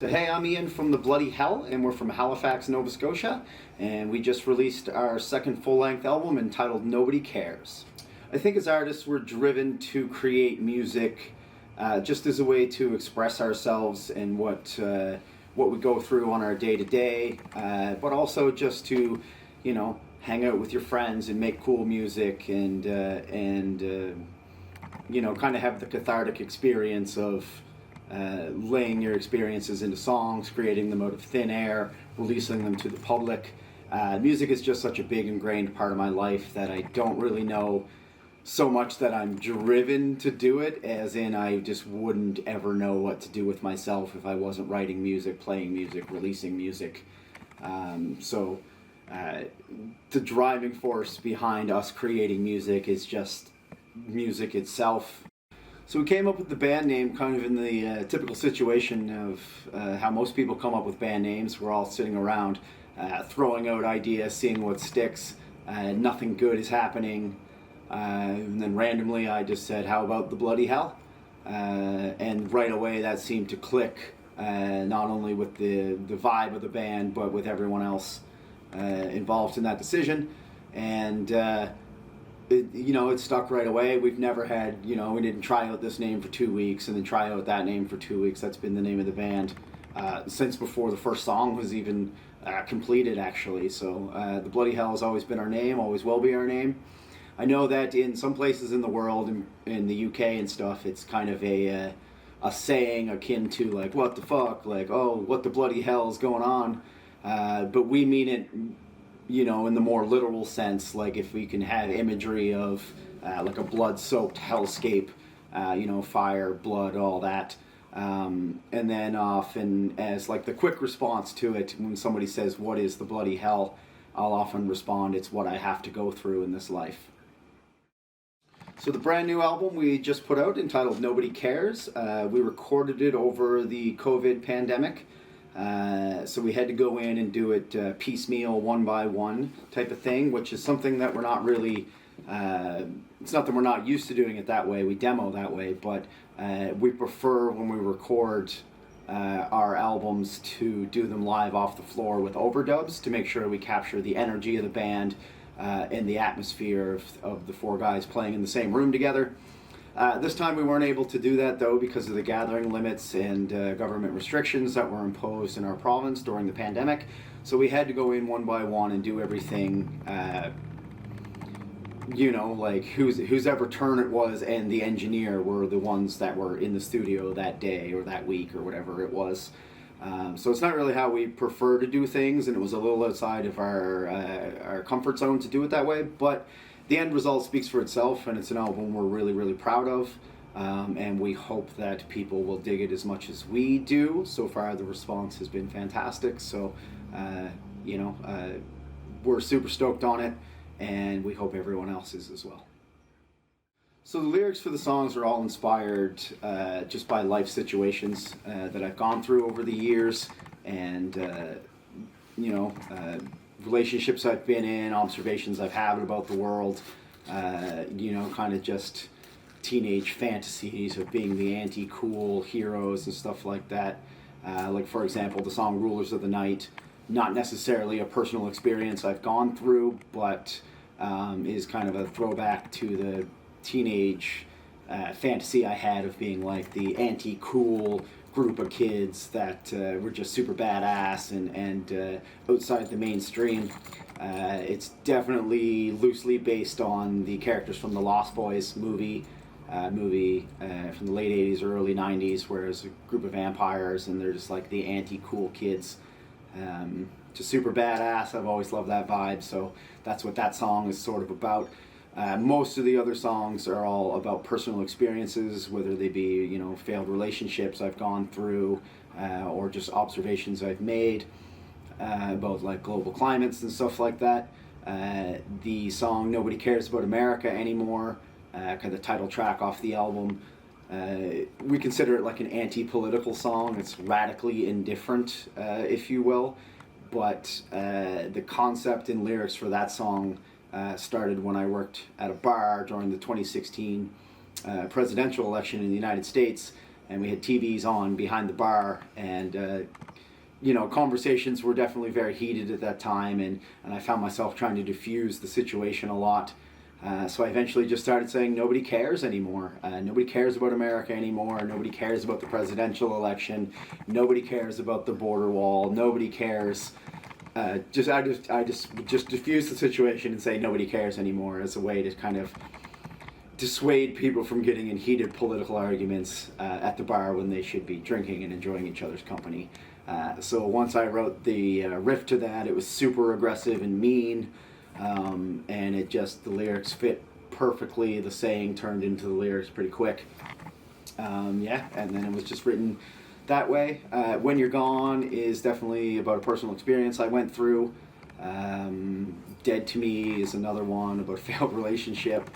So hey, I'm Ian from The Bloody Hell, and we're from Halifax, Nova Scotia, and we just released our second full-length album entitled Nobody Cares. I think as artists we're driven to create music just as a way to express ourselves and what we go through on our day-to-day, but also just to, you know, hang out with your friends and make cool music and you know, kind of have the cathartic experience of laying your experiences into songs, creating them out of thin air, releasing them to the public. Music is just such a big ingrained part of my life that I don't really know so much that I'm driven to do it, as in I just wouldn't ever know what to do with myself if I wasn't writing music, playing music, releasing music. So the driving force behind us creating music is just music itself. So we came up with the band name kind of in the typical situation of how most people come up with band names. We're all sitting around throwing out ideas, seeing what sticks. Nothing good is happening. And then randomly I just said, how about The Bloody Hell? And right away that seemed to click, not only with the vibe of the band, but with everyone else involved in that decision. And it stuck right away. We've never had, we didn't try out this name for 2 weeks and then try out that name for 2 weeks. That's been the name of the band since before the first song was even completed, actually. So The Bloody Hell has always been our name, always will be our name. I know that in some places in the world, in the UK and stuff, it's kind of a saying akin to like, what the fuck, like, oh, what the bloody hell is going on? But we mean it, in the more literal sense, like if we can have imagery of like a blood-soaked hellscape, fire, blood, all that. And then often as like the quick response to it, when somebody says, what is the bloody hell? I'll often respond, it's what I have to go through in this life. So the brand new album we just put out entitled Nobody Cares, we recorded it over the COVID pandemic. So we had to go in and do it piecemeal, one by one type of thing, which is something that we're not really, it's not that we're not used to doing it that way, we demo that way, but we prefer when we record our albums to do them live off the floor with overdubs to make sure we capture the energy of the band and the atmosphere of the four guys playing in the same room together. This time we weren't able to do that though because of the gathering limits and government restrictions that were imposed in our province during the pandemic. So we had to go in one by one and do everything, like whose ever turn it was and the engineer were the ones that were in the studio that day or that week or whatever it was. So it's not really how we prefer to do things, and it was a little outside of our comfort zone to do it that way, but the end result speaks for itself, and it's an album we're really, really proud of, and we hope that people will dig it as much as we do. So far the response has been fantastic, so we're super stoked on it, and we hope everyone else is as well. So the lyrics for the songs are all inspired just by life situations that I've gone through over the years, and relationships I've been in, observations I've had about the world, kind of just teenage fantasies of being the anti-cool heroes and stuff like that. Like for example, the song Rulers of the Night, not necessarily a personal experience I've gone through, but is kind of a throwback to the teenage fantasy I had of being like the anti-cool group of kids that were just super badass and outside the mainstream. It's definitely loosely based on the characters from the Lost Boys movie from the late 80s or early 90s, where it's a group of vampires and they're just like the anti-cool kids. Just super badass. I've always loved that vibe, so that's what that song is sort of about. Most of the other songs are all about personal experiences, whether they be, failed relationships I've gone through, or just observations I've made about like global climates and stuff like that. The song Nobody Cares About America Anymore, kind of the title track off the album, we consider it like an anti-political song. It's radically indifferent, if you will, but the concept and lyrics for that song started when I worked at a bar during the 2016 presidential election in the United States, and we had TVs on behind the bar, and conversations were definitely very heated at that time, and I found myself trying to diffuse the situation a lot. So I eventually just started saying nobody cares anymore. Nobody cares about America anymore. Nobody cares about the presidential election. Nobody cares about the border wall. Nobody cares. I just diffuse the situation and say nobody cares anymore as a way to kind of dissuade people from getting in heated political arguments at the bar when they should be drinking and enjoying each other's company. So once I wrote the riff to that, it was super aggressive and mean, and the lyrics fit perfectly. The saying turned into the lyrics pretty quick. And then it was just written that way. When You're Gone is definitely about a personal experience I went through. Dead to Me is another one about a failed relationship.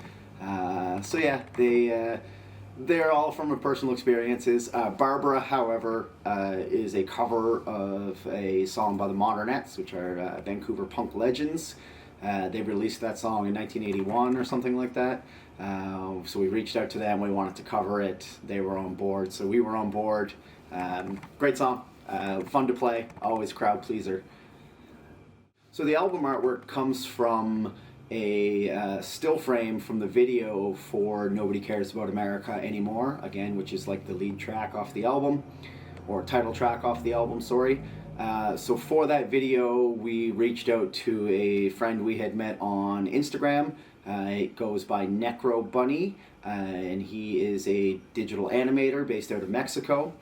They're all from personal experiences. Barbara, however, is a cover of a song by the Modernettes, which are Vancouver punk legends. They released that song in 1981 or something like that. So we reached out to them. We wanted to cover it. They were on board, so we were on board. Great song, fun to play, always crowd pleaser. So the album artwork comes from a still frame from the video for Nobody Cares About America Anymore, again, which is like the lead track off the album, or title track off the album, sorry. So for that video, we reached out to a friend we had met on Instagram. It goes by Necro Bunny, and he is a digital animator based out of Mexico.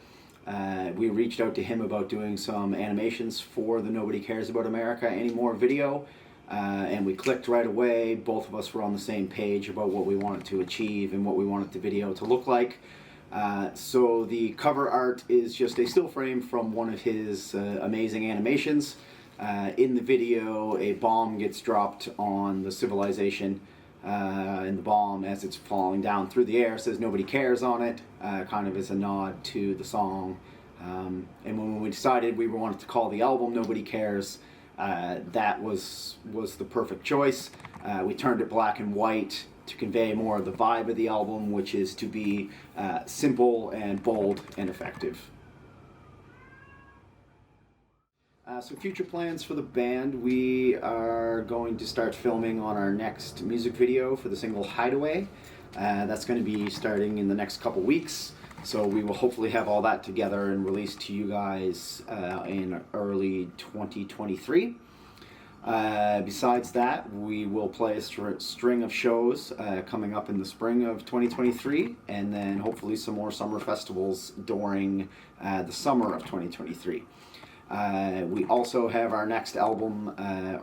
We reached out to him about doing some animations for the Nobody Cares About America Anymore video. And we clicked right away. Both of us were on the same page about what we wanted to achieve and what we wanted the video to look like. So the cover art is just a still frame from one of his amazing animations. In the video, a bomb gets dropped on the civilization, and the bomb, as it's falling down through the air, says "Nobody Cares" on it, kind of as a nod to the song. And when we decided we wanted to call the album "Nobody Cares," that was the perfect choice. We turned it black and white to convey more of the vibe of the album, which is to be simple and bold and effective. So future plans for the band, we are going to start filming on our next music video for the single Hideaway. That's going to be starting in the next couple weeks. So we will hopefully have all that together and released to you guys in early 2023. Besides that, we will play a string of shows coming up in the spring of 2023, and then hopefully some more summer festivals during the summer of 2023. We also have our next album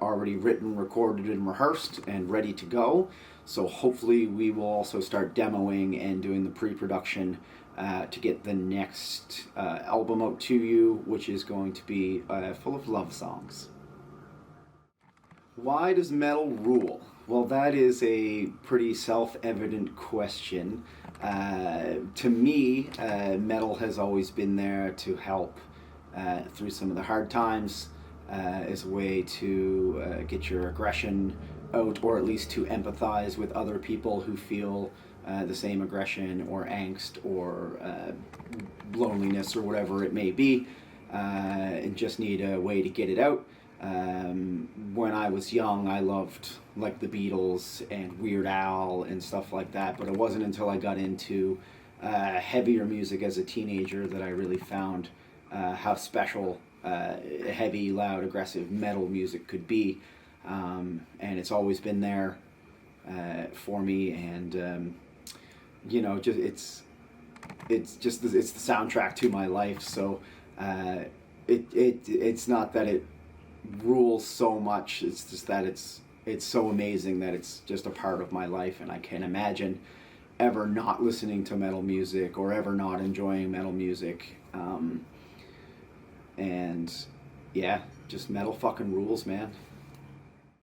already written, recorded, and rehearsed and ready to go. So hopefully we will also start demoing and doing the pre-production to get the next album out to you, which is going to be full of love songs. Why does metal rule? Well, that is a pretty self-evident question. To me, metal has always been there to help through some of the hard times, as a way to get your aggression out, or at least to empathize with other people who feel the same aggression or angst or loneliness or whatever it may be, and just need a way to get it out. When I was young, I loved like the Beatles and Weird Al and stuff like that, but it wasn't until I got into heavier music as a teenager that I really found how special heavy, loud, aggressive metal music could be, and it's always been there for me, and it's the soundtrack to my life. So it's not that it rules so much, it's just that it's so amazing that it's just a part of my life, and I can't imagine ever not listening to metal music or ever not enjoying metal music. And yeah, just metal fucking rules, man.